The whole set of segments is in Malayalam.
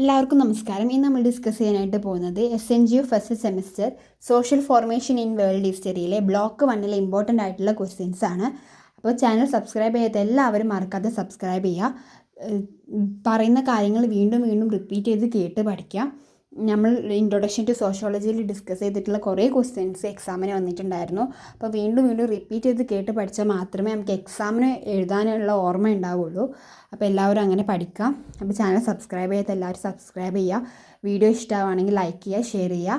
എല്ലാവർക്കും നമസ്കാരം. ഇന്ന് നമ്മൾ ഡിസ്കസ് ചെയ്യാനായിട്ട് പോകുന്നത് SNGU first semester social formation in world ഹിസ്റ്ററിയിലെ ബ്ലോക്ക് 1 ഇമ്പോർട്ടൻ്റ് ആയിട്ടുള്ള ക്വസ്റ്റ്യൻസ് ആണ്. അപ്പോൾ ചാനൽ സബ്സ്ക്രൈബ് ചെയ്യാത്ത എല്ലാവരും മറക്കാതെ സബ്സ്ക്രൈബ് ചെയ്യുക. പറയുന്ന കാര്യങ്ങൾ വീണ്ടും വീണ്ടും റിപ്പീറ്റ് ചെയ്ത് കേട്ട് പഠിക്കുക. നമ്മൾ ഇൻട്രൊഡക്ഷൻ ടു സോഷ്യോളജിയിൽ ഡിസ്കസ് ചെയ്തിട്ടുള്ള കുറേ ക്വസ്റ്റ്യൻസ് എക്സാമിന് വന്നിട്ടുണ്ടായിരുന്നു. അപ്പോൾ വീണ്ടും വീണ്ടും റിപ്പീറ്റ് ചെയ്ത് കേട്ട് പഠിച്ചാൽ മാത്രമേ നമുക്ക് എക്സാമിന് എഴുതാനുള്ള ഓർമ്മ ഉണ്ടാവുള്ളൂ. അപ്പോൾ എല്ലാവരും അങ്ങനെ പഠിക്കാം. അപ്പോൾ ചാനൽ സബ്സ്ക്രൈബ് ചെയ്യാത്ത എല്ലാവരും സബ്സ്ക്രൈബ് ചെയ്യുക. വീഡിയോ ഇഷ്ടമാണെങ്കിൽ ലൈക്ക് ചെയ്യുക, ഷെയർ ചെയ്യുക.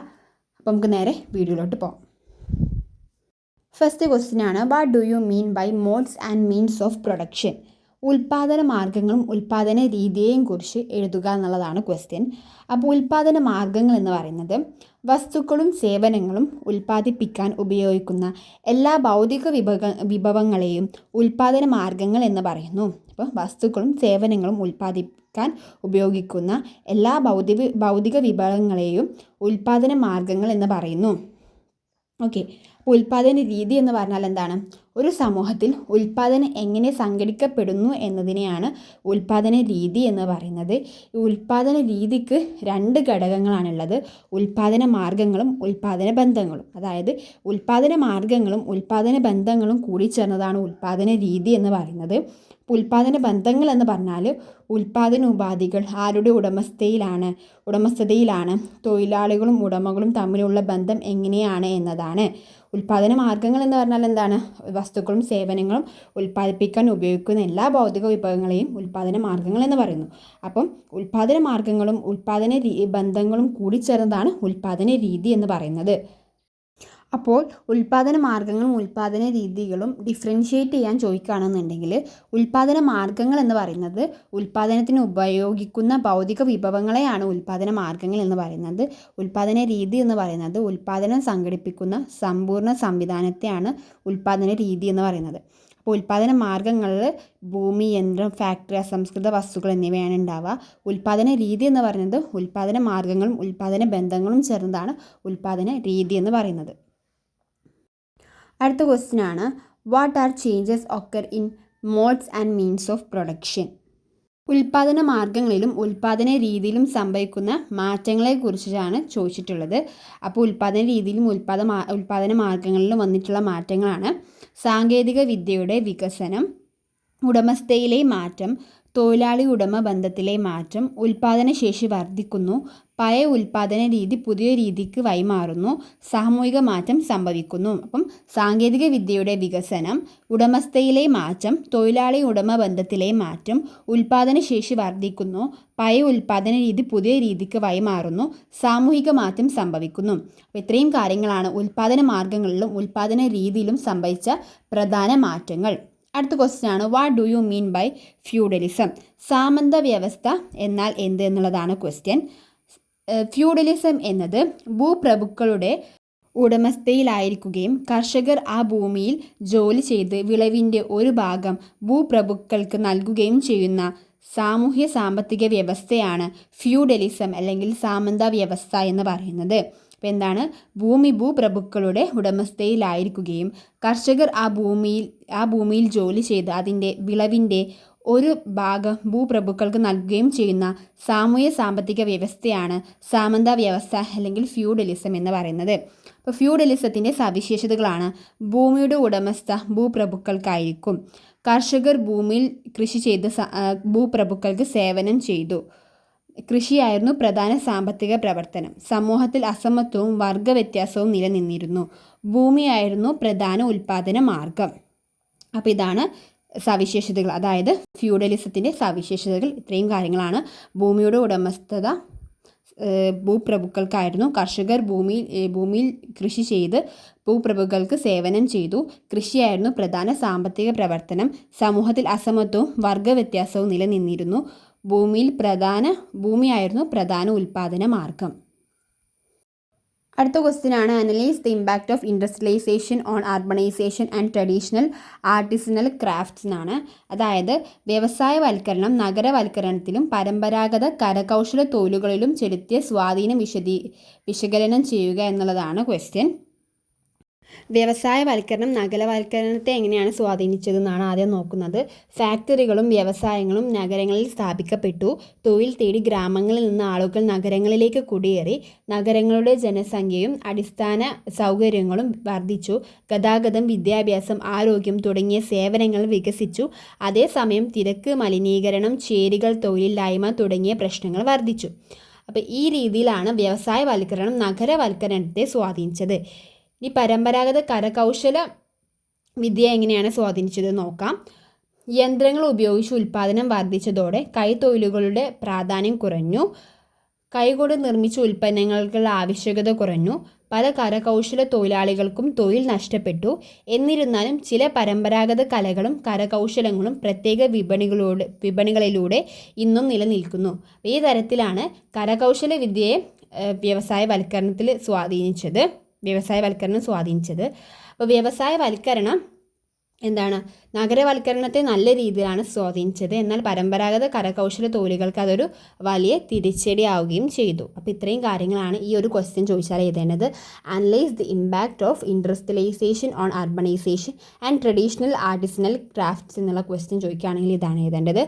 അപ്പോൾ നമുക്ക് നേരെ വീഡിയോയിലോട്ട് പോകാം. ഫസ്റ്റ് ക്വസ്റ്റ്യൻ ആണ്, what do you mean by modes and means of production? ഉൽപ്പാദന മാർഗ്ഗങ്ങളും ഉൽപ്പാദന രീതിയെയും കുറിച്ച് എഴുതുക എന്നുള്ളതാണ് ക്വസ്റ്റ്യൻ. അപ്പോൾ ഉൽപ്പാദന മാർഗ്ഗങ്ങൾ എന്ന് പറയുന്നത് വസ്തുക്കളും സേവനങ്ങളും ഉൽപ്പാദിപ്പിക്കാൻ ഉപയോഗിക്കുന്ന എല്ലാ ഭൗതിക വിഭവങ്ങളെയും ഉൽപ്പാദന മാർഗ്ഗങ്ങൾ എന്ന് പറയുന്നു. അപ്പോൾ വസ്തുക്കളും സേവനങ്ങളും ഉൽപ്പാദിപ്പിക്കാൻ ഉപയോഗിക്കുന്ന എല്ലാ ഭൗതിക വിഭവങ്ങളെയും ഉൽപ്പാദന മാർഗ്ഗങ്ങൾ എന്ന് പറയുന്നു. ഓക്കെ, അപ്പോൾ ഉൽപ്പാദന രീതി എന്ന് പറഞ്ഞാൽ എന്താണ്? ഒരു സമൂഹത്തിൽ ഉൽപ്പാദനം എങ്ങനെ സംഘടിക്കപ്പെടുന്നു എന്നതിനെയാണ് ഉൽപ്പാദന രീതി എന്ന് പറയുന്നത്. ഈ ഉൽപ്പാദന രീതിക്ക് 2 ഘടകങ്ങളാണുള്ളത്, ഉൽപ്പാദന മാർഗ്ഗങ്ങളും ഉൽപ്പാദന ബന്ധങ്ങളും. അതായത് ഉൽപ്പാദന മാർഗ്ഗങ്ങളും ഉൽപ്പാദന ബന്ധങ്ങളും കൂടി ചേർന്നതാണ് ഉൽപ്പാദന രീതി എന്ന് പറയുന്നത്. ഉൽപ്പാദന ബന്ധങ്ങൾ എന്ന് പറഞ്ഞാൽ ഉൽപ്പാദന ഉപാധികൾ ആരുടെ ഉടമസ്ഥതയിലാണ്, തൊഴിലാളികളും ഉടമകളും തമ്മിലുള്ള ബന്ധം എങ്ങനെയാണ് എന്നതാണ്. ഉൽപ്പാദന മാർഗ്ഗങ്ങൾ എന്ന് പറഞ്ഞാൽ എന്താണ്? വസ്തുക്കളും സേവനങ്ങളും ഉൽപ്പാദിപ്പിക്കാൻ ഉപയോഗിക്കുന്ന എല്ലാ ഭൗതിക വിഭവങ്ങളെയും ഉൽപ്പാദന മാർഗ്ഗങ്ങൾ എന്ന് പറയുന്നു. അപ്പം ഉൽപ്പാദന മാർഗ്ഗങ്ങളും ഉൽപ്പാദന ബന്ധങ്ങളും കൂടി ചേർന്നതാണ് ഉൽപ്പാദന രീതി എന്ന് പറയുന്നത്. അപ്പോൾ ഉൽപ്പാദന മാർഗ്ഗങ്ങളും ഉൽപ്പാദന രീതികളും ഡിഫറൻഷ്യേറ്റ് ചെയ്യാൻ ചോദിക്കുകയാണെന്നുണ്ടെങ്കിൽ ഉൽപ്പാദന മാർഗ്ഗങ്ങൾ എന്ന് പറയുന്നത് ഉൽപ്പാദനത്തിന് ഉപയോഗിക്കുന്ന ഭൗതിക വിഭവങ്ങളെയാണ് ഉൽപ്പാദന മാർഗ്ഗങ്ങൾ എന്ന് പറയുന്നത്. ഉൽപ്പാദന രീതി എന്ന് പറയുന്നത് ഉൽപ്പാദനം സംഘടിപ്പിക്കുന്ന സമ്പൂർണ്ണ സംവിധാനത്തെയാണ് ഉൽപ്പാദന രീതി എന്ന് പറയുന്നത്. അപ്പോൾ ഉൽപ്പാദന മാർഗ്ഗങ്ങളിൽ ഭൂമി, യന്ത്രം, ഫാക്ടറി, അസംസ്കൃത വസ്തുക്കൾ എന്നിവയാണ് ഉണ്ടാവുക. ഉൽപ്പാദന രീതി എന്ന് പറയുന്നത് ഉൽപ്പാദന മാർഗ്ഗങ്ങളും ഉൽപ്പാദന ബന്ധങ്ങളും ചേർന്നതാണ് ഉൽപ്പാദന രീതി എന്ന് പറയുന്നത്. അടുത്ത ക്വസ്റ്റ്യൻ ആണ്, what R changes occur in modes and means of production? ഉൽപ്പാദന മാർഗ്ഗങ്ങളിലും ഉൽപ്പാദന രീതിയിലും സംഭവിക്കുന്ന മാറ്റങ്ങളെക്കുറിച്ചാണ് ചോദിച്ചിട്ടുള്ളത്. അപ്പോൾ ഉൽപ്പാദന രീതിയിലും ഉൽപ്പാദന മാർഗ്ഗങ്ങളിലും വന്നിട്ടുള്ള മാറ്റങ്ങളാണ് സാങ്കേതിക വിദ്യയുടെ വികസനം, ഉടമസ്ഥതയിലെ മാറ്റം, തൊഴിലാളി ഉടമ ബന്ധത്തിലെ മാറ്റം, ഉൽപ്പാദനശേഷി വർദ്ധിക്കുന്നു, പഴയ ഉൽപ്പാദന രീതി പുതിയ രീതിക്ക് വഴിമാറുന്നു, സാമൂഹിക മാറ്റം സംഭവിക്കുന്നു. അപ്പം സാങ്കേതിക വിദ്യയുടെ വികസനം, ഉടമസ്ഥതയിലെ മാറ്റം, തൊഴിലാളി ഉടമ ബന്ധത്തിലെ മാറ്റം, ഉൽപ്പാദനശേഷി വർദ്ധിക്കുന്നു, പഴയ ഉൽപ്പാദന രീതി പുതിയ രീതിക്ക് വഴിമാറുന്നു, സാമൂഹിക മാറ്റം സംഭവിക്കുന്നു. അപ്പോൾ ഇത്രയും കാര്യങ്ങളാണ് ഉൽപ്പാദന മാർഗ്ഗങ്ങളിലും ഉൽപ്പാദന രീതിയിലും സംഭവിച്ച പ്രധാന മാറ്റങ്ങൾ. അടുത്ത ക്വസ്റ്റ്യൻ ആണ്, what do you mean by feudalism? സാമന്ത വ്യവസ്ഥ എന്നാൽ എന്ത് എന്നുള്ളതാണ് ക്വസ്റ്റ്യൻ. ഫ്യൂഡലിസം എന്നത് ഭൂപ്രഭുക്കളുടെ ഉടമസ്ഥയിലായിരിക്കുകയും കർഷകർ ആ ഭൂമിയിൽ ജോലി ചെയ്ത് വിളവിൻ്റെ ഒരു ഭാഗം ഭൂപ്രഭുക്കൾക്ക് നൽകുകയും ചെയ്യുന്ന സാമൂഹ്യ സാമ്പത്തിക വ്യവസ്ഥയാണ് ഫ്യൂഡലിസം അല്ലെങ്കിൽ സാമന്ത വ്യവസ്ഥ എന്ന് പറയുന്നത്. അപ്പോൾ എന്താണ്? ഭൂപ്രഭുക്കളുടെ ഉടമസ്ഥയിലായിരിക്കുകയും കർഷകർ ആ ഭൂമിയിൽ ജോലി ചെയ്ത് അതിൻ്റെ വിളവിൻ്റെ ഒരു ഭാഗം ഭൂപ്രഭുക്കൾക്ക് നൽകുകയും ചെയ്യുന്ന സാമൂഹ്യ സാമ്പത്തിക വ്യവസ്ഥയാണ് സാമന്ത വ്യവസ്ഥ അല്ലെങ്കിൽ ഫ്യൂഡലിസം എന്ന് പറയുന്നത്. അപ്പോൾ ഫ്യൂഡലിസത്തിൻ്റെ സവിശേഷതകളാണ്, ഭൂമിയുടെ ഉടമസ്ഥ ഭൂപ്രഭുക്കൾക്കായിരിക്കും, കർഷകർ ഭൂമിയിൽ കൃഷി ചെയ്ത് ഭൂപ്രഭുക്കൾക്ക് സേവനം ചെയ്തു, കൃഷിയായിരുന്നു പ്രധാന സാമ്പത്തിക പ്രവർത്തനം, സമൂഹത്തിൽ അസമത്വവും വർഗവ്യത്യാസവും നിലനിന്നിരുന്നു, ഭൂമിയായിരുന്നു പ്രധാന ഉൽപ്പാദന മാർഗം. അപ്പോൾ ഇതാണ് സവിശേഷതകൾ, അതായത് ഫ്യൂഡലിസത്തിൻ്റെ സവിശേഷതകൾ ഇത്രയും കാര്യങ്ങളാണ്. ഭൂമിയുടെ ഉടമസ്ഥത ഭൂപ്രഭുക്കൾക്കായിരുന്നു, കർഷകർ ഭൂമിയിൽ കൃഷി ചെയ്ത് ഭൂപ്രഭുക്കൾക്ക് സേവനം ചെയ്തു, കൃഷിയായിരുന്നു പ്രധാന സാമ്പത്തിക പ്രവർത്തനം, സമൂഹത്തിൽ അസമത്വവും വർഗവ്യത്യാസവും നിലനിന്നിരുന്നു, ഭൂമിയായിരുന്നു പ്രധാന ഉൽപ്പാദന മാർഗം. അടുത്ത ക്വസ്റ്റ്യൻ ആണ്, analyse the impact of industrialisation on urbanisation and traditional artisanal crafts എന്നാണ്. അതായത് വ്യവസായവൽക്കരണം നഗരവൽക്കരണത്തിലും പരമ്പരാഗത കരകൗശല തൊഴിലുകളിലും ചെലുത്തിയ സ്വാധീനം വിശകലനം ചെയ്യുക എന്നുള്ളതാണ് ക്വസ്റ്റ്യൻ. വ്യവസായവൽക്കരണം നഗരവൽക്കരണത്തെ എങ്ങനെയാണ് സ്വാധീനിച്ചതെന്നാണ് ആദ്യം നോക്കുന്നത്. ഫാക്ടറികളും വ്യവസായങ്ങളും നഗരങ്ങളിൽ സ്ഥാപിക്കപ്പെട്ടു. തൊഴിൽ തേടി ഗ്രാമങ്ങളിൽ നിന്ന് ആളുകൾ നഗരങ്ങളിലേക്ക് കുടിയേറി. നഗരങ്ങളുടെ ജനസംഖ്യയും അടിസ്ഥാന സൗകര്യങ്ങളും വർദ്ധിച്ചു. ഗതാഗതം, വിദ്യാഭ്യാസം, ആരോഗ്യം തുടങ്ങിയ സേവനങ്ങൾ വികസിച്ചു. അതേസമയം തിരക്ക്, മലിനീകരണം, ചേരികൾ, തൊഴിലില്ലായ്മ തുടങ്ങിയ പ്രശ്നങ്ങൾ വർദ്ധിച്ചു. അപ്പോൾ ഈ രീതിയിലാണ് വ്യവസായവൽക്കരണം നഗരവൽക്കരണത്തെ സ്വാധീനിച്ചത്. ഈ പരമ്പരാഗത കരകൗശല വിദ്യ എങ്ങനെയാണ് സ്വാധീനിച്ചത് നോക്കാം. യന്ത്രങ്ങൾ ഉപയോഗിച്ച് ഉൽപ്പാദനം വർദ്ധിച്ചതോടെ കൈത്തൊഴിലുകളുടെ പ്രാധാന്യം കുറഞ്ഞു. കൈകൊണ്ട് നിർമ്മിച്ച ഉൽപ്പന്നങ്ങൾക്കുള്ള ആവശ്യകത കുറഞ്ഞു. പല കരകൗശല തൊഴിലാളികൾക്കും തൊഴിൽ നഷ്ടപ്പെട്ടു. എന്നിരുന്നാലും ചില പരമ്പരാഗത കലകളും കരകൗശലങ്ങളും പ്രത്യേക വിപണികളിലൂടെ ഇന്നും നിലനിൽക്കുന്നു. ഈ തരത്തിലാണ് കരകൗശല വിദ്യയെ വ്യവസായവൽക്കരണം സ്വാധീനിച്ചത്. അപ്പോൾ വ്യവസായവൽക്കരണം എന്താണ് നഗരവൽക്കരണത്തെ നല്ല രീതിയിലാണ് സ്വാധീനിച്ചത്. എന്നാൽ പരമ്പരാഗത കരകൗശല തൊഴിലുകൾക്ക് അതൊരു വലിയ തിരിച്ചടിയാവുകയും ചെയ്തു. അപ്പോൾ ഇത്രയും കാര്യങ്ങളാണ് ഈ ഒരു ക്വസ്റ്റ്യൻ ചോദിച്ചാൽ എഴുതേണ്ടത്. Analyse the impact of industrialisation on urbanisation and traditional artisanal crafts എന്നുള്ള ക്വസ്റ്റ്യൻ ചോദിക്കുകയാണെങ്കിൽ ഇതാണ് എഴുതേണ്ടത്.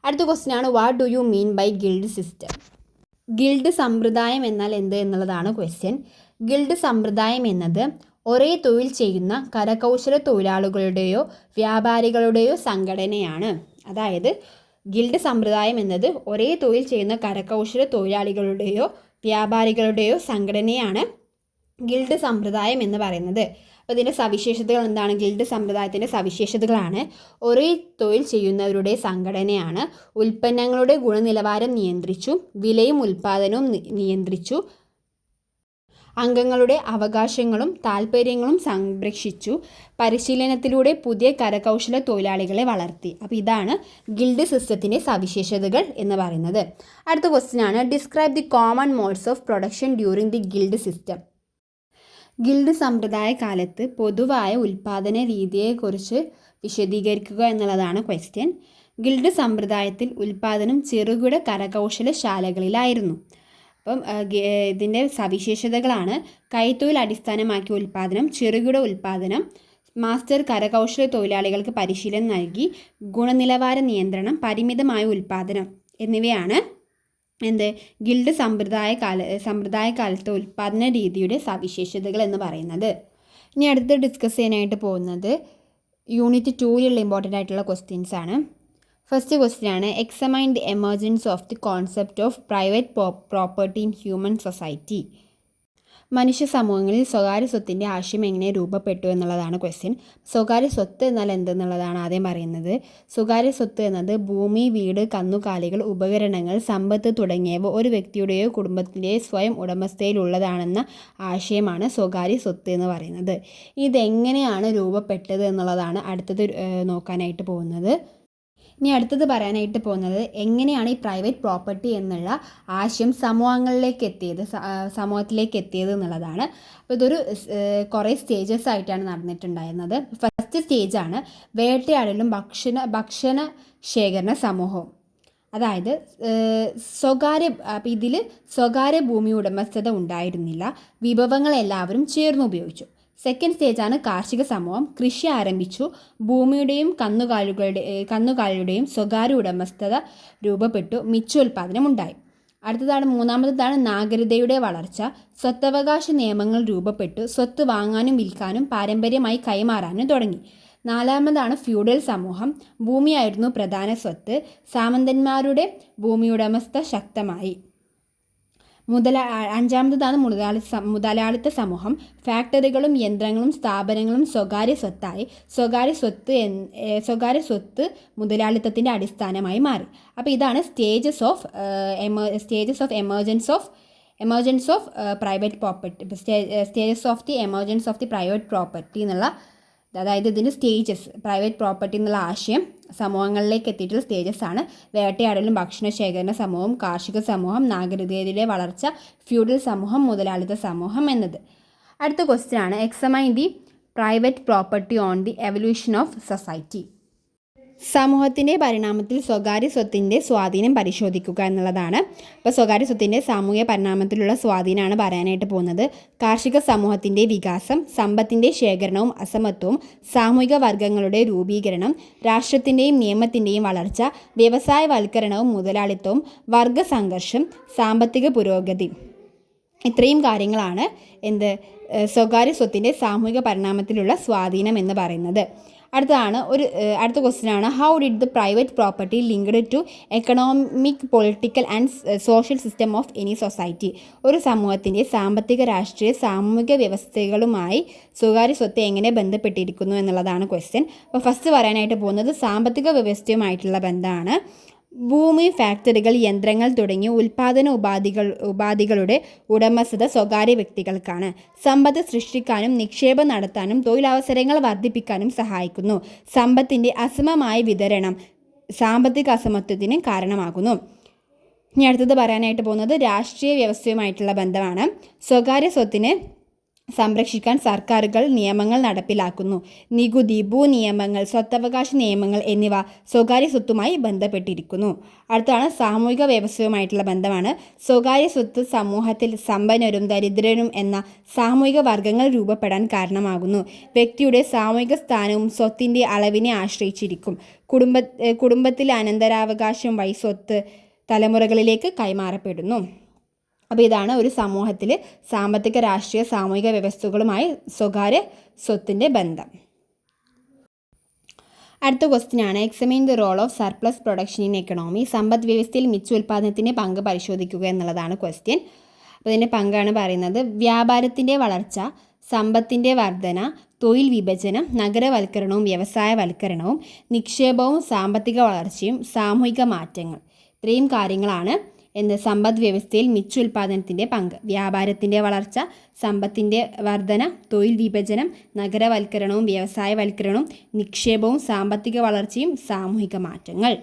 അടുത്ത ക്വസ്റ്റ്യൻ ആണ് what do you mean by guild system? Guild സമ്പ്രദായം എന്നാൽ എന്ത് എന്നുള്ളതാണ് ക്വസ്റ്റ്യൻ. ഗിൽഡ് സമ്പ്രദായം എന്നത് ഒരേ തൊഴിൽ ചെയ്യുന്ന കരകൗശല തൊഴിലാളികളുടെയോ വ്യാപാരികളുടെയോ സംഘടനയാണ്. അതായത് ഗിൽഡ് സമ്പ്രദായം എന്നത് ഒരേ തൊഴിൽ ചെയ്യുന്ന കരകൗശല തൊഴിലാളികളുടെയോ വ്യാപാരികളുടെയോ സംഘടനയാണ് ഗിൽഡ് സമ്പ്രദായം എന്ന് പറയുന്നത്. അപ്പോൾ ഇതിൻ്റെ സവിശേഷതകൾ എന്താണ്? ഗിൽഡ് സമ്പ്രദായത്തിൻ്റെ സവിശേഷതകളാണ്: ഒരേ തൊഴിൽ ചെയ്യുന്നവരുടെ സംഘടനയാണ്, ഉൽപ്പന്നങ്ങളുടെ ഗുണനിലവാരം നിയന്ത്രിച്ചു, വിലയും ഉൽപ്പാദനവും നിയന്ത്രിച്ചു, അംഗങ്ങളുടെ അവകാശങ്ങളും താൽപ്പര്യങ്ങളും സംരക്ഷിച്ചു, പരിശീലനത്തിലൂടെ പുതിയ കരകൗശല തൊഴിലാളികളെ വളർത്തി. അപ്പോൾ ഇതാണ് ഗിൽഡ് സിസ്റ്റത്തിൻ്റെ സവിശേഷതകൾ എന്ന് പറയുന്നത്. അടുത്ത ക്വസ്റ്റ്യൻ ആണ് describe the common modes of production during the guild system. Guild സമ്പ്രദായ കാലത്ത് പൊതുവായ ഉൽപ്പാദന രീതിയെക്കുറിച്ച് വിശദീകരിക്കുക എന്നുള്ളതാണ് ക്വസ്റ്റ്യൻ. ഗിൽഡ് സമ്പ്രദായത്തിൽ ഉൽപ്പാദനം ചെറുകിട കരകൗശലശാലകളിലായിരുന്നു. അപ്പം ഇതിൻ്റെ സവിശേഷതകളാണ്: കൈത്തൊഴിൽ അടിസ്ഥാനമാക്കിയ ഉൽപ്പാദനം, ചെറുകിട ഉൽപ്പാദനം, മാസ്റ്റർ കരകൗശല തൊഴിലാളികൾക്ക് പരിശീലനം നൽകി, ഗുണനിലവാര നിയന്ത്രണം, പരിമിതമായ ഉൽപ്പാദനം എന്നിവയാണ് ഗിൽഡ് സമ്പ്രദായ കാലത്തെ ഉൽപ്പാദന രീതിയുടെ സവിശേഷതകൾ എന്ന് പറയുന്നത്. ഇനി അടുത്ത് ഡിസ്കസ് ചെയ്യാനായിട്ട് പോകുന്നത് യൂണിറ്റ് 2ലുള്ള ഇമ്പോർട്ടൻ്റ് ആയിട്ടുള്ള ക്വസ്റ്റ്യൻസ് ആണ്. ഫസ്റ്റ് ക്വസ്റ്റ്യൻ ആണ് examine the emergence of the concept of private property in human society. മനുഷ്യ സമൂഹങ്ങളിൽ സ്വകാര്യ സ്വത്തിൻ്റെ ആശയം എങ്ങനെ രൂപപ്പെട്ടു എന്നുള്ളതാണ് ക്വസ്റ്റ്യൻ. സ്വകാര്യ സ്വത്ത് എന്നാൽ എന്തെന്നുള്ളതാണ് ആദ്യം പറയുന്നത്. സ്വകാര്യ സ്വത്ത് എന്നത് ഭൂമി, വീട്, കന്നുകാലികൾ, ഉപകരണങ്ങൾ, സമ്പത്ത് തുടങ്ങിയവ ഒരു വ്യക്തിയുടെയോ കുടുംബത്തിൻ്റെയോ സ്വയം ഉടമസ്ഥതയിലുള്ളതാണെന്ന ആശയമാണ് സ്വകാര്യ സ്വത്ത് എന്ന് പറയുന്നത്. ഇതെങ്ങനെയാണ് രൂപപ്പെട്ടത് എന്നുള്ളതാണ് അടുത്തത് നോക്കാനായിട്ട് പോകുന്നത്. ഇനി അടുത്തത് പറയാനായിട്ട് പോകുന്നത് എങ്ങനെയാണ് ഈ പ്രൈവറ്റ് പ്രോപ്പർട്ടി എന്നുള്ള ആശയം സമൂഹത്തിലേക്ക് എത്തിയത് എന്നുള്ളതാണ്. അപ്പോൾ ഇതൊരു കുറേ സ്റ്റേജസ് ആയിട്ടാണ് നടന്നിട്ടുണ്ടായിരുന്നത്. ഫസ്റ്റ് സ്റ്റേജാണ് വേട്ടയാടലും ഭക്ഷണ ശേഖരണ സമൂഹവും. അതായത് ഇതിൽ സ്വകാര്യ ഭൂമി ഉടമസ്ഥത ഉണ്ടായിരുന്നില്ല, വിഭവങ്ങൾ എല്ലാവരും ചേർന്ന് ഉപയോഗിച്ചു. സെക്കൻഡ് സ്റ്റേജാണ് കാർഷിക സമൂഹം. കൃഷി ആരംഭിച്ചു, ഭൂമിയുടെയും കന്നുകാലിയുടെയും സ്വകാര്യ ഉടമസ്ഥത രൂപപ്പെട്ടു, മിച്ചോൽപാദനം ഉണ്ടായി. മൂന്നാമത്തേതാണ് നാഗരികതയുടെ വളർച്ച. സ്വത്തവകാശ നിയമങ്ങൾ രൂപപ്പെട്ടു, സ്വത്ത് വാങ്ങാനും വിൽക്കാനും പാരമ്പര്യമായി കൈമാറാനും തുടങ്ങി. നാലാമതാണ് ഫ്യൂഡൽ സമൂഹം. ഭൂമിയായിരുന്നു പ്രധാന സ്വത്ത്, സാമന്തന്മാരുടെ ഭൂമിയുടമസ്ഥ ശക്തമായി. അഞ്ചാമതാണ് മുതലാളിത്ത സമൂഹം. ഫാക്ടറികളും യന്ത്രങ്ങളും സ്ഥാപനങ്ങളും സ്വകാര്യ സ്വത്തായി. സ്വകാര്യ സ്വത്ത് മുതലാളിത്തത്തിൻ്റെ അടിസ്ഥാനമായി മാറി. അപ്പോൾ ഇതാണ് stages of emergence of private property, stages of the emergence of the private property എന്നുള്ള, അതായത് ഇതിൻ്റെ സ്റ്റേജസ്, പ്രൈവറ്റ് പ്രോപ്പർട്ടി എന്നുള്ള ആശയം സമൂഹങ്ങളിലേക്ക് എത്തിയിട്ടുള്ള സ്റ്റേജസ് ആണ്. വേട്ടയാടലും ഭക്ഷണ ശേഖരണ സമൂഹം, കാർഷിക സമൂഹം, നാഗരികതയുടെ വളർച്ച, ഫ്യൂഡൽ സമൂഹം, മുതലാളിത്ത സമൂഹം എന്നത്. അടുത്ത ക്വസ്റ്റ്യൻ ആണ് examine the private property on the evolution of society. സമൂഹത്തിൻ്റെ പരിണാമത്തിൽ സ്വകാര്യ സ്വത്തിൻ്റെ സ്വാധീനം പരിശോധിക്കുക എന്നുള്ളതാണ്. അപ്പോൾ സ്വകാര്യ സ്വത്തിൻ്റെ സാമൂഹിക പരിണാമത്തിലുള്ള സ്വാധീനമാണ് പറയാനായിട്ട് പോകുന്നത്. കാർഷിക സമൂഹത്തിൻ്റെ വികാസം, സമ്പത്തിൻ്റെ ശേഖരണവും അസമത്വവും, സാമൂഹിക വർഗങ്ങളുടെ രൂപീകരണം, രാഷ്ട്രത്തിൻ്റെയും നിയമത്തിൻ്റെയും വളർച്ച, വ്യവസായവൽക്കരണവും മുതലാളിത്തവും, വർഗസംഘർഷം, സാമ്പത്തിക പുരോഗതി, ഇത്രയും കാര്യങ്ങളാണ് സ്വകാര്യ സ്വത്തിൻ്റെ സാമൂഹിക പരിണാമത്തിലുള്ള സ്വാധീനം എന്ന് പറയുന്നത്. അടുത്ത ക്വസ്റ്റ്യനാണ് how did the private property linked to economic political and social system of any society. ഒരു സമൂഹത്തിൻ്റെ സാമ്പത്തിക, രാഷ്ട്രീയ, സാമൂഹിക വ്യവസ്ഥകളുമായി സ്വകാര്യ സ്വത്ത് എങ്ങനെ ബന്ധപ്പെട്ടിരിക്കുന്നു എന്നുള്ളതാണ് ക്വസ്റ്റ്യൻ. അപ്പോൾ ഫസ്റ്റ് പറയാനായിട്ട് പോകുന്നത് സാമ്പത്തിക വ്യവസ്ഥയുമായിട്ടുള്ള ബന്ധമാണ്. ഭൂമി, ഫാക്ടറികൾ, യന്ത്രങ്ങൾ തുടങ്ങിയ ഉൽപ്പാദന ഉപാധികളുടെ ഉടമസ്ഥത സ്വകാര്യ വ്യക്തികൾക്കാണ്. സമ്പത്ത് സൃഷ്ടിക്കാനും നിക്ഷേപം നടത്താനും തൊഴിലവസരങ്ങൾ വർദ്ധിപ്പിക്കാനും സഹായിക്കുന്നു. സമ്പത്തിൻ്റെ അസമമായ വിതരണം സാമ്പത്തിക അസമത്വത്തിന് കാരണമാകുന്നു. ഇനി അടുത്തത് പറയാനായിട്ട് പോകുന്നത് രാഷ്ട്രീയ വ്യവസ്ഥയുമായിട്ടുള്ള ബന്ധമാണ്. സ്വകാര്യ സ്വത്തിനെ സംരക്ഷിക്കാൻ സർക്കാരുകൾ നിയമങ്ങൾ നടപ്പിലാക്കുന്നു. നികുതി, ഭൂനിയമങ്ങൾ, സ്വത്തവകാശ നിയമങ്ങൾ എന്നിവ സ്വകാര്യ സ്വത്തുമായി ബന്ധപ്പെട്ടിരിക്കുന്നു. അടുത്താണ് സാമൂഹിക വ്യവസ്ഥയുമായിട്ടുള്ള ബന്ധമാണ്. സ്വകാര്യ സ്വത്ത് സമൂഹത്തിൽ സമ്പന്നരും ദരിദ്രരും എന്ന സാമൂഹിക വർഗങ്ങൾ രൂപപ്പെടാൻ കാരണമാകുന്നു. വ്യക്തിയുടെ സാമൂഹിക സ്ഥാനവും സ്വത്തിൻ്റെ അളവിനെ ആശ്രയിച്ചിരിക്കും. കുടുംബത്തിലെ അനന്തരാവകാശം വഴി സ്വത്ത് തലമുറകളിലേക്ക് കൈമാറപ്പെടുന്നു. അപ്പോൾ ഇതാണ് ഒരു സമൂഹത്തിൽ സാമ്പത്തിക, രാഷ്ട്രീയ, സാമൂഹിക വ്യവസ്ഥകളുമായി സ്വകാര്യ സ്വത്തിൻ്റെ ബന്ധം. അടുത്ത ക്വസ്റ്റ്യനാണ് examine the role of surplus production in economy. സമ്പദ് വ്യവസ്ഥയിൽ മിച്ചോൽപാദനത്തിൻ്റെ പങ്ക് പരിശോധിക്കുക എന്നുള്ളതാണ് ക്വസ്റ്റ്യൻ. അപ്പോൾ ഇതിൻ്റെ പങ്കാണ് പറയുന്നത് വ്യാപാരത്തിൻ്റെ വളർച്ച, സമ്പത്തിൻ്റെ വർധന, തൊഴിൽ വിഭജനം, നഗരവൽക്കരണവും വ്യവസായവൽക്കരണവും, നിക്ഷേപവും സാമ്പത്തിക വളർച്ചയും, സാമൂഹിക മാറ്റങ്ങൾ, ഇത്രയും കാര്യങ്ങളാണ് സമ്പദ് വ്യവസ്ഥയിൽ മിച്ചോൽപാദനത്തിൻ്റെ പങ്ക്. വ്യാപാരത്തിൻ്റെ വളർച്ച, സമ്പത്തിൻ്റെ വർധന, തൊഴിൽ വിഭജനം, നഗരവൽക്കരണവും വ്യവസായവൽക്കരണവും, നിക്ഷേപവും സാമ്പത്തിക വളർച്ചയും, സാമൂഹിക മാറ്റങ്ങൾ.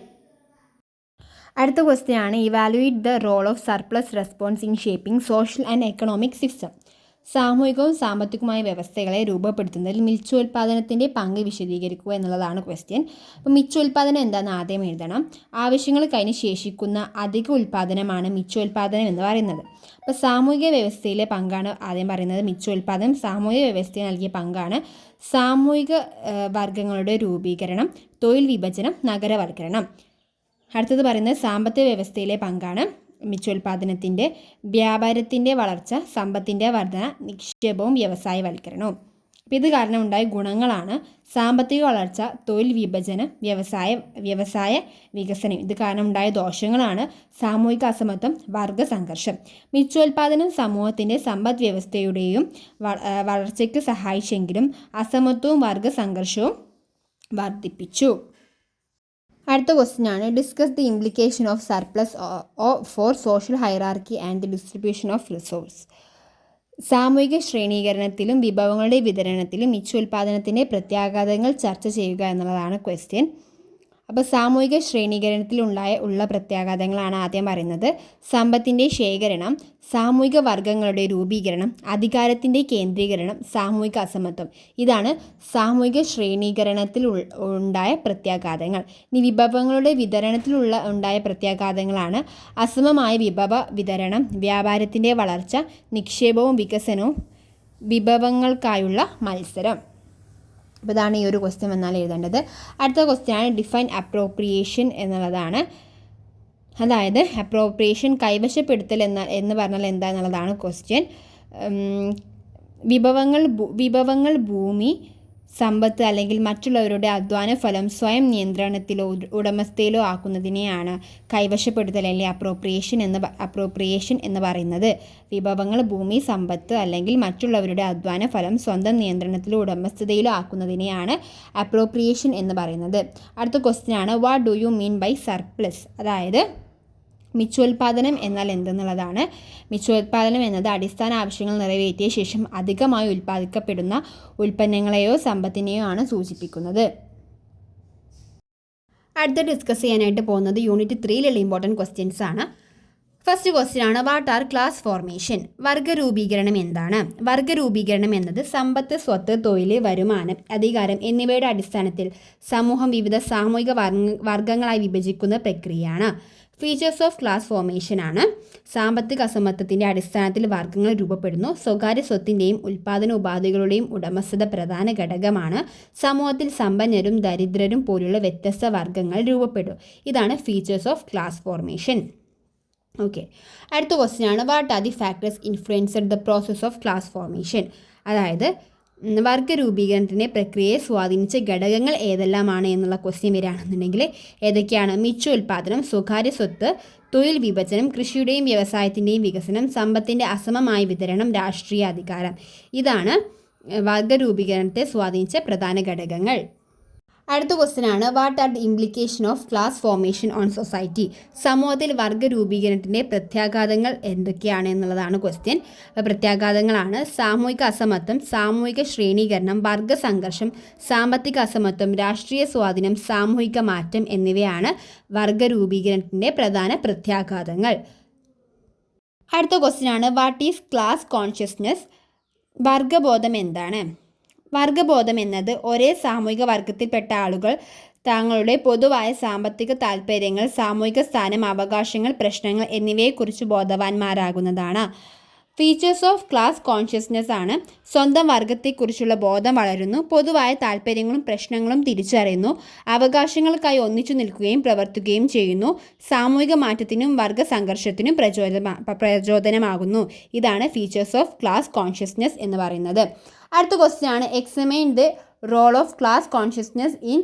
അടുത്ത ക്വസ്റ്റ്യനാണ് evaluate the role of surplus response in shaping social and economic system. സാമൂഹികവും സാമ്പത്തികവുമായ വ്യവസ്ഥകളെ രൂപപ്പെടുത്തുന്നതിൽ മിച്ചോൽപാദനത്തിൻ്റെ പങ്ക് വിശദീകരിക്കുക എന്നുള്ളതാണ് ക്വസ്റ്റ്യൻ. അപ്പോൾ മിച്ചോൽപാദനം എന്താണെന്ന് ആദ്യം എഴുതണം. ആവശ്യങ്ങൾ കഴിഞ്ഞ് ശേഷിക്കുന്ന അധിക ഉൽപാദനമാണ് മിച്ചോൽപാദനം എന്ന് പറയുന്നത്. അപ്പോൾ സാമൂഹിക വ്യവസ്ഥയിലെ പങ്കാണ് ആദ്യം പറയുന്നത്. മിച്ചോൽപാദനം സാമൂഹിക വ്യവസ്ഥയിൽ നൽകിയ പങ്കാണ് സാമൂഹിക വർഗങ്ങളുടെ രൂപീകരണം, തൊഴിൽ വിഭജനം, നഗരവൽക്കരണം. അടുത്തത് പറയുന്നത് സാമ്പത്തിക വ്യവസ്ഥയിലെ പങ്കാണ് മിച്ചോൽപാദനത്തിൻ്റെ വ്യാപാരത്തിൻ്റെ വളർച്ച, സമ്പത്തിൻ്റെ വർധന, നിക്ഷേപവും വ്യവസായവൽക്കരണവും. അപ്പോൾ ഇത് കാരണം ഉണ്ടായ ഗുണങ്ങളാണ് സാമ്പത്തിക വളർച്ച, തൊഴിൽ വിഭജനം, വ്യവസായ വികസനം. ഇത് കാരണം ഉണ്ടായ ദോഷങ്ങളാണ് സാമൂഹിക അസമത്വം, വർഗസംഘർഷം. മിച്ചോൽപാദനം സമൂഹത്തിൻ്റെ സമ്പദ് വ്യവസ്ഥയുടെയും വളർച്ചയ്ക്ക് സഹായിച്ചെങ്കിലും അസമത്വവും വർഗസംഘർഷവും വർദ്ധിപ്പിച്ചു. അടുത്ത ക്വസ്റ്റ്യനാണ് discuss the implication of surplus for social hierarchy and the distribution of resource. സാമൂഹിക ശ്രേണീകരണത്തിലും വിഭവങ്ങളുടെ വിതരണത്തിലും മിച്ചോൽപാദനത്തിൻ്റെ പ്രത്യാഘാതങ്ങൾ ചർച്ച ചെയ്യുക എന്നുള്ളതാണ് ക്വസ്റ്റ്യൻ. അപ്പോൾ സാമൂഹിക ശ്രേണീകരണത്തിലുള്ള പ്രത്യാഘാതങ്ങളാണ് ആദ്യം പറയുന്നത്. സമ്പത്തിൻ്റെ ശേഖരണം, സാമൂഹിക വർഗങ്ങളുടെ രൂപീകരണം, അധികാരത്തിൻ്റെ കേന്ദ്രീകരണം, സാമൂഹിക അസമത്വം. ഇതാണ് സാമൂഹിക ശ്രേണീകരണത്തിൽ ഉണ്ടായ പ്രത്യാഘാതങ്ങൾ. ഇനി വിഭവങ്ങളുടെ വിതരണത്തിൽ ഉണ്ടായ പ്രത്യാഘാതങ്ങളാണ് അസമമായ വിഭവ വിതരണം, വ്യാപാരത്തിൻ്റെ വളർച്ച, നിക്ഷേപവും വികസനവും, വിഭവങ്ങൾക്കായുള്ള മത്സരം. അപ്പോൾ ഇതാണ് ഈ ഒരു ക്വസ്റ്റ്യൻ എന്നാൽ എഴുതേണ്ടത്. അടുത്ത ക്വസ്റ്റ്യനാണ് ഡിഫൈൻ അപ്രോപ്രിയേഷൻ എന്നുള്ളതാണ്. അതായത് അപ്രോപ്രിയേഷൻ കൈവശപ്പെടുത്തൽ എന്ന് പറഞ്ഞാൽ എന്താ എന്നുള്ളതാണ് ക്വസ്റ്റ്യൻ. വിഭവങ്ങൾ ഭൂമി, സമ്പത്ത് അല്ലെങ്കിൽ മറ്റുള്ളവരുടെ അധ്വാന ഫലം സ്വയം നിയന്ത്രണത്തിലോ ഉടമസ്ഥയിലോ ആക്കുന്നതിനെയാണ് കൈവശപ്പെടുത്തൽ അല്ലെങ്കിൽ അപ്രോപ്രിയേഷൻ എന്ന് പറയുന്നത്. വിഭവങ്ങൾ ഭൂമി, സമ്പത്ത് അല്ലെങ്കിൽ മറ്റുള്ളവരുടെ അധ്വാന ഫലം സ്വന്തം നിയന്ത്രണത്തിലോ ഉടമസ്ഥതയിലോ ആക്കുന്നതിനെയാണ് അപ്രോപ്രിയേഷൻ എന്ന് പറയുന്നത്. അടുത്ത ക്വസ്റ്റ്യനാണ് what do you mean by surplus. അതായത് മിച്ചോൽപാദനം എന്നാൽ എന്തെന്നുള്ളതാണ്. മിച്ചോൽപാദനം എന്നത് അടിസ്ഥാന ആവശ്യങ്ങൾ നിറവേറ്റിയ ശേഷം അധികമായി ഉൽപ്പാദിക്കപ്പെടുന്ന ഉൽപ്പന്നങ്ങളെയോ സമ്പത്തിനെയോ ആണ് സൂചിപ്പിക്കുന്നത്. അടുത്ത ഡിസ്കസ് ചെയ്യാനായിട്ട് പോകുന്നത് യൂണിറ്റ് 3ലുള്ള ഇമ്പോർട്ടൻറ്റ് ക്വസ്റ്റ്യൻസ് ആണ്. ഫസ്റ്റ് ക്വസ്റ്റ്യൻ ആണ്, വാട്ട് ആർ ക്ലാസ് ഫോർമേഷൻ? വർഗരൂപീകരണം എന്താണ്? വർഗരൂപീകരണം എന്നത് സമ്പത്ത്, സ്വത്ത്, തൊഴിൽ, വരുമാനം, അധികാരം എന്നിവയുടെ അടിസ്ഥാനത്തിൽ സമൂഹം വിവിധ സാമൂഹിക വർഗങ്ങളായി വിഭജിക്കുന്ന പ്രക്രിയയാണ്. ഫീച്ചേഴ്സ് ഓഫ് ക്ലാസ് ഫോർമേഷൻ ആണ്, സാമ്പത്തിക അസമത്വത്തിൻ്റെ അടിസ്ഥാനത്തിൽ വർഗങ്ങൾ രൂപപ്പെടുന്നു. സ്വകാര്യ സ്വത്തിൻ്റെയും ഉൽപ്പാദന ഉപാധികളുടെയും ഉടമസ്ഥത പ്രധാന ഘടകമാണ്. സമൂഹത്തിൽ സമ്പന്നരും ദരിദ്രരും പോലുള്ള വ്യത്യസ്ത വർഗങ്ങൾ രൂപപ്പെടും. ഇതാണ് features of class formation. Okay, അടുത്ത ക്വസ്റ്റ്യൻ ആണ്, what are the factors influenced the process of class formation? അതായത് വർഗരൂപീകരണത്തിൻ്റെ പ്രക്രിയയെ സ്വാധീനിച്ച ഘടകങ്ങൾ ഏതെല്ലാമാണ് എന്നുള്ള ക്വസ്റ്റ്യൻ വരികയാണെന്നുണ്ടെങ്കിൽ ഏതൊക്കെയാണ്? മിച്ചോൽപാദനം, സ്വകാര്യ സ്വത്ത്, തൊഴിൽ വിഭജനം, കൃഷിയുടെയും വ്യവസായത്തിൻ്റെയും വികസനം, സമ്പത്തിൻ്റെ അസമമായ വിതരണം, രാഷ്ട്രീയ അധികാരം. ഇതാണ് വർഗരൂപീകരണത്തെ സ്വാധീനിച്ച പ്രധാന ഘടകങ്ങൾ. അടുത്ത ക്വസ്റ്റ്യൻ ആണ്, what are the implication of class formation on society? സമൂഹത്തിൽ വർഗരൂപീകരണത്തിൻ്റെ പ്രത്യാഘാതങ്ങൾ എന്തൊക്കെയാണ് എന്നുള്ളതാണ് ക്വസ്റ്റ്യൻ. പ്രത്യാഘാതങ്ങളാണ് സാമൂഹിക അസമത്വം, സാമൂഹിക ശ്രേണീകരണം, വർഗസംഘർഷം, സാമ്പത്തിക അസമത്വം, രാഷ്ട്രീയ സ്വാധീനം, സാമൂഹിക മാറ്റം എന്നിവയാണ് വർഗരൂപീകരണത്തിൻ്റെ പ്രധാന പ്രത്യാഘാതങ്ങൾ. അടുത്ത ക്വസ്റ്റ്യൻ ആണ്, വാട്ട് ഈസ് ക്ലാസ് കോൺഷ്യസ്നസ്? വർഗബോധം എന്താണ്? വർഗബോധം എന്നത് ഒരേ സാമൂഹിക വർഗത്തിൽപ്പെട്ട ആളുകൾ തങ്ങളുടെ പൊതുവായ സാമ്പത്തിക താൽപ്പര്യങ്ങൾ, സാമൂഹിക സ്ഥാനം, അവകാശങ്ങൾ, പ്രശ്നങ്ങൾ എന്നിവയെക്കുറിച്ച് ബോധവാന്മാരാകുന്നതാണ്. ഫീച്ചേഴ്സ് ഓഫ് ക്ലാസ് കോൺഷ്യസ്നസ് ആണ്, സ്വന്തം വർഗത്തെക്കുറിച്ചുള്ള ബോധം വളരുന്നു, പൊതുവായ താൽപ്പര്യങ്ങളും പ്രശ്നങ്ങളും തിരിച്ചറിയുന്നു, അവകാശങ്ങൾക്കായി ഒന്നിച്ചു നിൽക്കുകയും പ്രവർത്തിക്കുകയും ചെയ്യുന്നു, സാമൂഹിക മാറ്റത്തിനും വർഗ സംഘർഷത്തിനും പ്രചോദനമാകുന്നു. ഇതാണ് ഫീച്ചേഴ്സ് ഓഫ് ക്ലാസ് കോൺഷ്യസ്നസ് എന്ന് പറയുന്നത്. അടുത്ത ക്വസ്റ്റ്യൻ ആണ്, examine the role of class consciousness in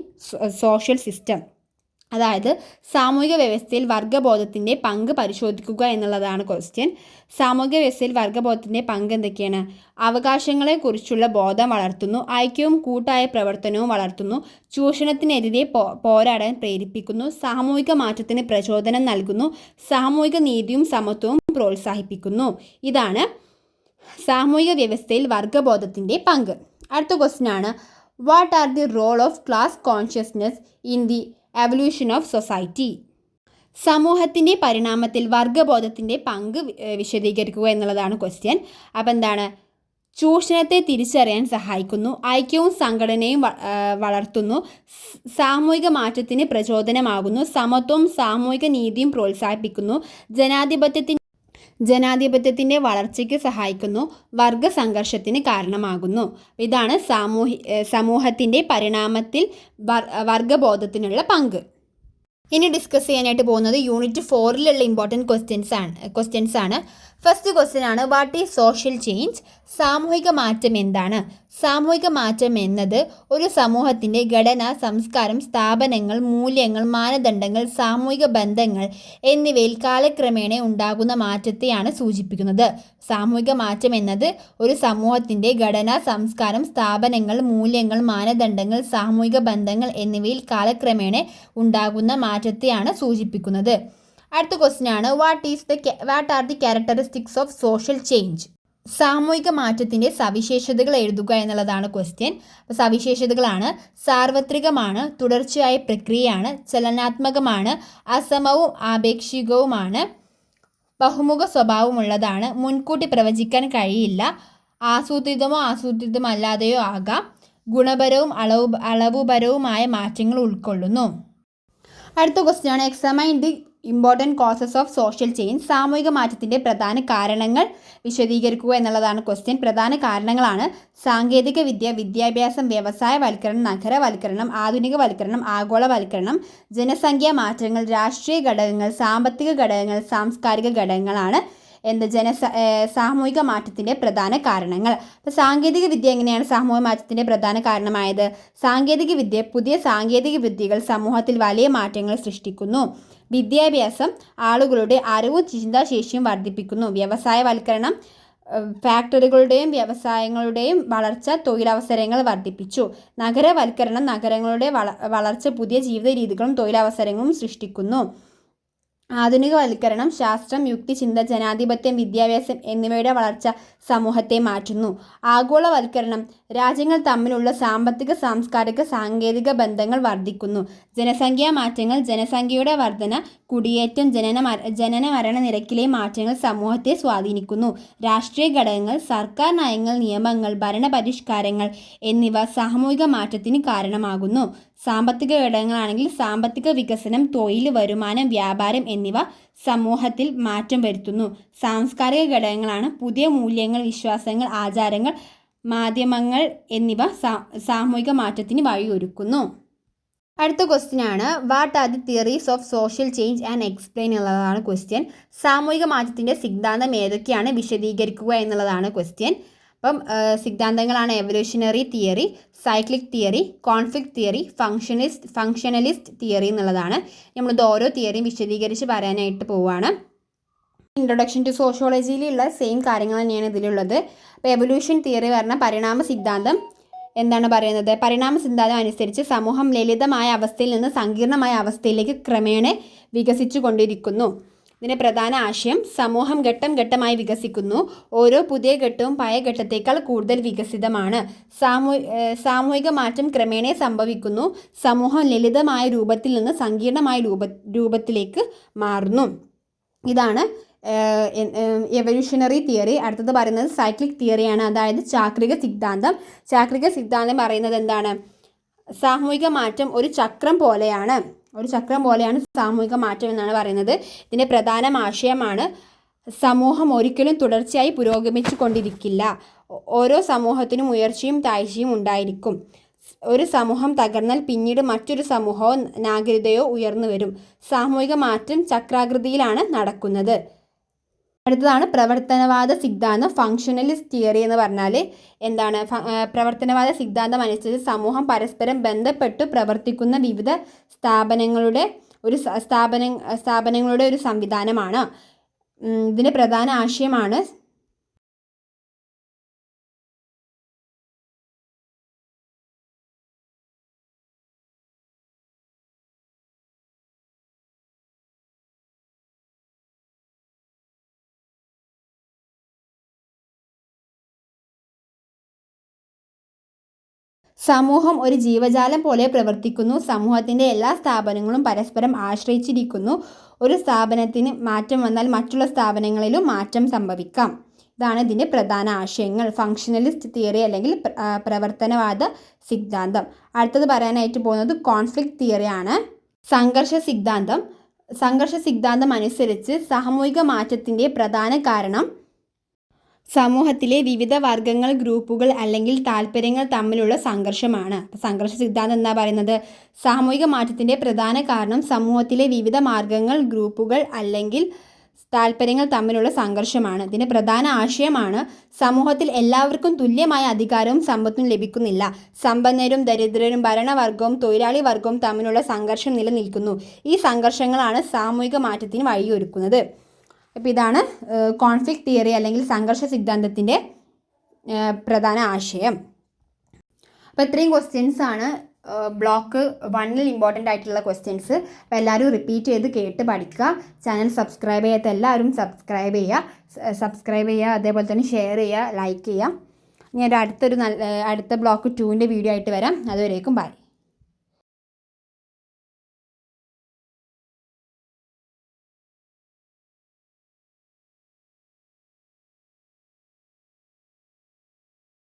social system. അതായത് സാമൂഹിക വ്യവസ്ഥയിൽ വർഗബോധത്തിൻ്റെ പങ്ക് പരിശോധിക്കുക എന്നുള്ളതാണ് ക്വസ്റ്റ്യൻ. സാമൂഹിക വ്യവസ്ഥയിൽ വർഗബോധത്തിൻ്റെ പങ്ക് എന്തൊക്കെയാണ്? അവകാശങ്ങളെക്കുറിച്ചുള്ള ബോധം വളർത്തുന്നു, ഐക്യവും കൂട്ടായ പ്രവർത്തനവും വളർത്തുന്നു, ചൂഷണത്തിനെതിരെ പോരാടാൻ പ്രേരിപ്പിക്കുന്നു, സാമൂഹിക മാറ്റത്തിന് പ്രചോദനം നൽകുന്നു, സാമൂഹിക നീതിയും സമത്വവും പ്രോത്സാഹിപ്പിക്കുന്നു. ഇതാണ് സാമൂഹിക വ്യവസ്ഥയിൽ വർഗബോധത്തിൻ്റെ പങ്ക്. അടുത്ത ക്വസ്റ്റ്യൻ ആണ്, what are the role of class consciousness in the evolution of society? സമൂഹത്തിൻ്റെ പരിണാമത്തിൽ വർഗബോധത്തിൻ്റെ പങ്ക് വിശദീകരിക്കുക എന്നുള്ളതാണ് ക്വസ്റ്റ്യൻ. അപ്പോൾ എന്താണ്? ചൂഷണത്തെ തിരിച്ചറിയാൻ സഹായിക്കുന്നു, ഐക്യവും സംഘടനയും വളർത്തുന്നു, സാമൂഹിക മാറ്റത്തിന് പ്രചോദനമാകുന്നു, സമത്വവും സാമൂഹിക നീതിയും പ്രോത്സാഹിപ്പിക്കുന്നു, ജനാധിപത്യത്തിൻ്റെ വളർച്ചയ്ക്ക് സഹായിക്കുന്നു, വർഗസംഘർഷത്തിന് കാരണമാകുന്നു. ഇതാണ് സമൂഹത്തിൻ്റെ പരിണാമത്തിൽ വർഗബോധത്തിനുള്ള പങ്ക്. ഇനി ഡിസ്കസ് ചെയ്യാനായിട്ട് പോകുന്നത് യൂണിറ്റ് 4 ഇമ്പോർട്ടൻറ്റ് ക്വസ്റ്റ്യൻസ് ആണ്. ഫസ്റ്റ് ക്വസ്റ്റ്യൻ ആണ്, വാട്ട് ഈസ് സോഷ്യൽ ചേഞ്ച്? സാമൂഹിക മാറ്റം എന്താണ്? സാമൂഹിക മാറ്റം എന്നത് ഒരു സമൂഹത്തിൻ്റെ ഘടന, സംസ്കാരം, സ്ഥാപനങ്ങൾ, മൂല്യങ്ങൾ, മാനദണ്ഡങ്ങൾ, സാമൂഹിക ബന്ധങ്ങൾ എന്നിവയിൽ കാലക്രമേണ ഉണ്ടാകുന്ന മാറ്റത്തെയാണ് സൂചിപ്പിക്കുന്നത്. സാമൂഹിക മാറ്റം എന്നത് ഒരു സമൂഹത്തിൻ്റെ ഘടന, സംസ്കാരം, സ്ഥാപനങ്ങൾ, മൂല്യങ്ങൾ, മാനദണ്ഡങ്ങൾ, സാമൂഹിക ബന്ധങ്ങൾ എന്നിവയിൽ കാലക്രമേണ ഉണ്ടാകുന്ന മാറ്റത്തെയാണ് സൂചിപ്പിക്കുന്നത്. അടുത്ത ക്വസ്റ്റ്യൻ ആണ്, what are the characteristics of social change? സാമൂഹിക മാറ്റത്തിൻ്റെ സവിശേഷതകൾ എഴുതുക എന്നുള്ളതാണ് ക്വസ്റ്റ്യൻ. സവിശേഷതകളാണ്, സാർവത്രികമാണ്, തുടർച്ചയായ പ്രക്രിയയാണ്, ചലനാത്മകമാണ്, അസമവും ആപേക്ഷികവുമാണ്, ബഹുമുഖ സ്വഭാവമുള്ളതാണ്, മുൻകൂട്ടി പ്രവചിക്കാൻ കഴിയില്ല, ആസൂത്രിതമോ ആസൂത്രിതമല്ലാതെയോ ആകാം, ഗുണപരവും അളവുപരവുമായ മാറ്റങ്ങൾ ഉൾക്കൊള്ളുന്നു. അടുത്ത ക്വസ്റ്റ്യൻ ആണ്, examine the important causes of social change. സാമൂഹിക മാറ്റത്തിൻ്റെ പ്രധാന കാരണങ്ങൾ വിശദീകരിക്കുക എന്നുള്ളതാണ് ക്വസ്റ്റ്യൻ. പ്രധാന കാരണങ്ങളാണ് സാങ്കേതിക വിദ്യ, വിദ്യാഭ്യാസം, വ്യവസായവൽക്കരണം, നഗരവൽക്കരണം, ആധുനികവൽക്കരണം, ആഗോളവൽക്കരണം, ജനസംഖ്യാ മാറ്റങ്ങൾ, രാഷ്ട്രീയ ഘടകങ്ങൾ, സാമ്പത്തിക ഘടകങ്ങൾ, സാംസ്കാരിക ഘടകങ്ങളാണ് സാമൂഹിക മാറ്റത്തിൻ്റെ പ്രധാന കാരണങ്ങൾ. അപ്പോൾ സാങ്കേതിക വിദ്യ എങ്ങനെയാണ് സാമൂഹിക മാറ്റത്തിൻ്റെ പ്രധാന കാരണമായത്? പുതിയ സാങ്കേതിക വിദ്യകൾ സമൂഹത്തിൽ വലിയ മാറ്റങ്ങൾ സൃഷ്ടിക്കുന്നു. വിദ്യാഭ്യാസം ആളുകളുടെ അറിവും ചിന്താശേഷിയും വർദ്ധിപ്പിക്കുന്നു. വ്യവസായവൽക്കരണം ഫാക്ടറികളുടെയും വ്യവസായങ്ങളുടെയും വളർച്ച തൊഴിലവസരങ്ങൾ വർദ്ധിപ്പിച്ചു. നഗരവൽക്കരണം നഗരങ്ങളുടെ വളർച്ച പുതിയ ജീവിത രീതികളും തൊഴിലവസരങ്ങളും സൃഷ്ടിക്കുന്നു. ആധുനികവൽക്കരണം ശാസ്ത്രം, യുക്തിചിന്ത, ജനാധിപത്യം, വിദ്യാഭ്യാസം എന്നിവയുടെ വളർച്ച സമൂഹത്തെ മാറ്റുന്നു. ആഗോളവൽക്കരണം രാജ്യങ്ങൾ തമ്മിലുള്ള സാമ്പത്തിക, സാംസ്കാരിക, സാങ്കേതിക ബന്ധങ്ങൾ വർദ്ധിക്കുന്നു. ജനസംഖ്യാ മാറ്റങ്ങൾ, ജനസംഖ്യയുടെ വർധന, കുടിയേറ്റം, ജനന മരണ നിരക്കിലെ മാറ്റങ്ങൾ സമൂഹത്തെ സ്വാധീനിക്കുന്നു. രാഷ്ട്രീയ ഘടകങ്ങൾ, സർക്കാർ നയങ്ങൾ, നിയമങ്ങൾ, ഭരണപരിഷ്കാരങ്ങൾ എന്നിവ സാമൂഹിക മാറ്റത്തിന് കാരണമാകുന്നു. സാമ്പത്തിക ഘടകങ്ങളാണെങ്കിൽ സാമ്പത്തിക വികസനം, തൊഴിൽ, വരുമാനം, വ്യാപാരം എന്നിവ സമൂഹത്തിൽ മാറ്റം വരുത്തുന്നു. സാംസ്കാരിക ഘടകങ്ങളാണ് പുതിയ മൂല്യങ്ങൾ, വിശ്വാസങ്ങൾ, ആചാരങ്ങൾ, മാധ്യമങ്ങൾ എന്നിവ സാമൂഹിക മാറ്റത്തിന് വഴിയൊരുക്കുന്നു. അടുത്ത ക്വസ്റ്റ്യൻ ആണ്, what are the theories of social change and explain എന്നുള്ളതാണ് ക്വസ്റ്റ്യൻ. സാമൂഹിക മാറ്റത്തിൻ്റെ സിദ്ധാന്തം ഏതൊക്കെയാണ്, വിശദീകരിക്കുക എന്നുള്ളതാണ് ക്വസ്റ്റ്യൻ. അപ്പം സിദ്ധാന്തങ്ങളാണ് evolutionary theory, cyclic theory, conflict theory, functionalist theory എന്നുള്ളതാണ്. നമ്മളിത് ഓരോ തിയറിയും വിശദീകരിച്ച് പറയാനായിട്ട് പോവുകയാണ്. ഇൻട്രൊഡക്ഷൻ ടു സോഷ്യോളജിയിലുള്ള സെയിം കാര്യങ്ങൾ തന്നെയാണ് ഇതിലുള്ളത്. അപ്പോൾ എവല്യൂഷൻ തിയറി പറഞ്ഞാൽ പരിണാമ സിദ്ധാന്തം എന്താണ് പറയുന്നത്, പരിണാമ സിദ്ധാന്തം അനുസരിച്ച് സമൂഹം ലളിതമായ അവസ്ഥയിൽ നിന്ന് സങ്കീർണമായ അവസ്ഥയിലേക്ക് ക്രമേണ വികസിച്ചു കൊണ്ടിരിക്കുന്നു. ഇതിൻ്റെ പ്രധാന ആശയം, സമൂഹം ഘട്ടം ഘട്ടമായി വികസിക്കുന്നു. ഓരോ പുതിയ ഘട്ടവും പഴയ ഘട്ടത്തേക്കാൾ കൂടുതൽ വികസിതമാണ്. സാമൂഹിക മാറ്റം ക്രമേണ സംഭവിക്കുന്നു. സമൂഹം ലളിതമായ രൂപത്തിൽ നിന്ന് സങ്കീർണമായ രൂപത്തിലേക്ക് മാറുന്നു. ഇതാണ് എവല്യൂഷണറി തിയറി. അടുത്തത് പറയുന്നത് സൈക്ലിക് തിയറിയാണ്, അതായത് ചാക്രിക സിദ്ധാന്തം. ചാക്രിക സിദ്ധാന്തം പറയുന്നത് എന്താണ്, സാമൂഹിക മാറ്റം ഒരു ചക്രം പോലെയാണ് സാമൂഹിക മാറ്റം എന്നാണ് പറയുന്നത്. ഇതിൻ്റെ പ്രധാന ആശയമാണ്, സമൂഹം ഒരിക്കലും തുടർച്ചയായി പുരോഗമിച്ചു കൊണ്ടിരിക്കില്ല. ഓരോ സമൂഹത്തിനും ഉയർച്ചയും താഴ്ചയും ഉണ്ടായിരിക്കും. ഒരു സമൂഹം തകർന്നാൽ പിന്നീട് മറ്റൊരു സമൂഹമോ നാഗരികതയോ ഉയർന്നു വരും. സാമൂഹിക മാറ്റം ചക്രാകൃതിയിലാണ് നടക്കുന്നത്. അടുത്തതാണ് പ്രവർത്തനവാദ സിദ്ധാന്തം, ഫങ്ഷണലിസ്റ്റ് തിയറി എന്ന് പറഞ്ഞാൽ എന്താണ്, പ്രവർത്തനവാദ സിദ്ധാന്തം അനുസരിച്ച് സമൂഹം പരസ്പരം ബന്ധപ്പെട്ട് പ്രവർത്തിക്കുന്ന വിവിധ സ്ഥാപനങ്ങളുടെ ഒരു സംവിധാനമാണ്. ഇതിൻ്റെ പ്രധാന ആശയമാണ് സമൂഹം ഒരു ജീവജാലം പോലെ പ്രവർത്തിക്കുന്നു. സമൂഹത്തിൻ്റെ എല്ലാ സ്ഥാപനങ്ങളും പരസ്പരം ആശ്രയിച്ചിരിക്കുന്നു. ഒരു സ്ഥാപനത്തിന് മാറ്റം വന്നാൽ മറ്റുള്ള സ്ഥാപനങ്ങളിലും മാറ്റം സംഭവിക്കാം. ഇതാണ് ഇതിൻ്റെ പ്രധാന ആശയങ്ങൾ. ഫങ്ഷണലിസ്റ്റ് തിയറി അല്ലെങ്കിൽ പ്രവർത്തനവാദ സിദ്ധാന്തം. അടുത്തത് പറയാനായിട്ട് പോകുന്നത് കോൺഫ്ലിക്റ്റ് തിയറിയാണ്. സംഘർഷ സിദ്ധാന്തം അനുസരിച്ച് സാമൂഹിക മാറ്റത്തിൻ്റെ പ്രധാന കാരണം സമൂഹത്തിലെ വിവിധ വർഗ്ഗങ്ങൾ, ഗ്രൂപ്പുകൾ അല്ലെങ്കിൽ താല്പര്യങ്ങൾ തമ്മിലുള്ള സംഘർഷമാണ്. സംഘർഷ സിദ്ധാന്തം എന്താ പറയുന്നത്, സാമൂഹിക മാറ്റത്തിൻ്റെ പ്രധാന കാരണം സമൂഹത്തിലെ വിവിധ മാർഗ്ഗങ്ങൾ, ഗ്രൂപ്പുകൾ അല്ലെങ്കിൽ താല്പര്യങ്ങൾ തമ്മിലുള്ള സംഘർഷമാണ്. ഇതിൻ്റെ പ്രധാന ആശയമാണ്, സമൂഹത്തിൽ എല്ലാവർക്കും തുല്യമായ അധികാരവും സമ്പത്തും ലഭിക്കുന്നില്ല. സമ്പന്നരും ദരിദ്രരും ഭരണവർഗവും തൊഴിലാളി വർഗവും തമ്മിലുള്ള സംഘർഷം നിലനിൽക്കുന്നു. ഈ സംഘർഷങ്ങളാണ് സാമൂഹിക മാറ്റത്തിന് വഴിയൊരുക്കുന്നത്. അപ്പോൾ ഇതാണ് കോൺഫ്ലിക്റ്റ് തിയറി അല്ലെങ്കിൽ സംഘർഷ സിദ്ധാന്തത്തിൻ്റെ പ്രധാന ആശയം. അപ്പോൾ ഇത്രയും ക്വസ്റ്റ്യൻസാണ് ബ്ലോക്ക് 1-ൽ ഇമ്പോർട്ടൻ്റ് ആയിട്ടുള്ള ക്വസ്റ്റ്യൻസ്. അപ്പോൾ എല്ലാവരും റിപ്പീറ്റ് ചെയ്ത് കേട്ട് പഠിക്കുക. ചാനൽ സബ്സ്ക്രൈബ് ചെയ്യാത്ത എല്ലാവരും സബ്സ്ക്രൈബ് ചെയ്യുക, അതേപോലെ തന്നെ ഷെയർ ചെയ്യുക, ലൈക്ക് ചെയ്യുക. ഞാൻ അടുത്ത ബ്ലോക്ക് 2ൻ്റെ വീഡിയോ ആയിട്ട് വരാം. അതുവരേക്കും ബൈ.